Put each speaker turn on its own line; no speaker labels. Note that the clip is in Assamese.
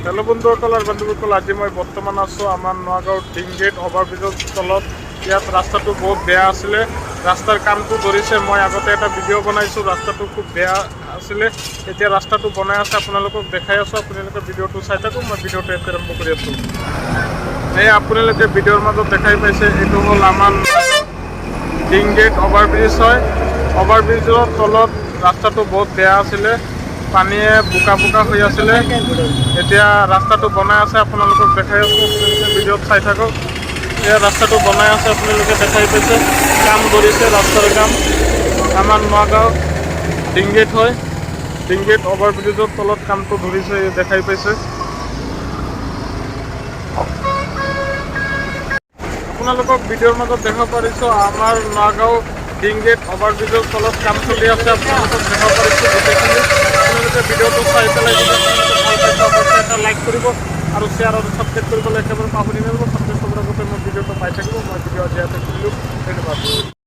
হেল্ল' বন্ধুসকল আৰু বান্ধৱীসকল, আজি মই বৰ্তমান আছোঁ আমাৰ নগাঁৱৰ ডিংগেট অভাৰব্ৰিজৰ তলত। ইয়াত ৰাস্তাটো বহুত বেয়া আছিলে, ৰাস্তাৰ কামটো ধৰিছে। মই আগতে এটা ভিডিঅ' বনাইছোঁ, ৰাস্তাটো খুব বেয়া আছিলে। এতিয়া ৰাস্তাটো বনাই আছে, আপোনালোকক দেখাই আছোঁ। আপোনালোকে ভিডিঅ'টো চাই থাকক, মই ভিডিঅ'টো এতিয়া আৰম্ভ কৰি আছোঁ। এই আপোনালোকে ভিডিঅ'ৰ মাজত দেখাই পাইছে, এইটো হ'ল আমাৰ ডিংগেট অভাৰব্ৰিজ হয়। অভাৰব্ৰিজৰ তলত ৰাস্তাটো বহুত বেয়া আছিলে, পানীয়ে বোকা বোকা হৈ আছিলে। এতিয়া ৰাস্তাটো বনাই আছে, আপোনালোকক দেখাই আছোঁ। আপোনালোকে ভিডিঅ'ত চাই থাকক। এতিয়া ৰাস্তাটো বনাই আছে, আপোনালোকে দেখাই পাইছে, কাম কৰিছে, ৰাস্তাৰ কাম। আমাৰ নগাঁও ডিংগেট হয়, ডিংগেট অভাৰব্ৰিজৰ তলত কামটো ধৰিছে, দেখাই পাইছে। আপোনালোকক ভিডিঅ'ৰ মাজত দেখাব পাৰিছোঁ, আমাৰ নগাঁও ডিংগেট অভাৰব্ৰিজৰ তলত কাম চলি আছে। আপোনালোকক দেখাব পাৰিছোঁ গোটেইখিনি। আপোনালোকে ভিডিঅ'টো চাই পেলাই যদি আপোনালোকে ভাল পাইছে, অৱশ্যে এটা লাইক কৰিব আৰু শ্বেয়াৰ আৰু ছাবস্ক্ৰাইব কৰিবলৈ একেবাৰে পাহৰি নাযাব। ছাবস্ক্ৰাইব কৰাৰ আগতে মোৰ ভিডিঅ'টো পাই থাকিব। মই ভিডিঅ' দিয়াতে ধন্যবাদ।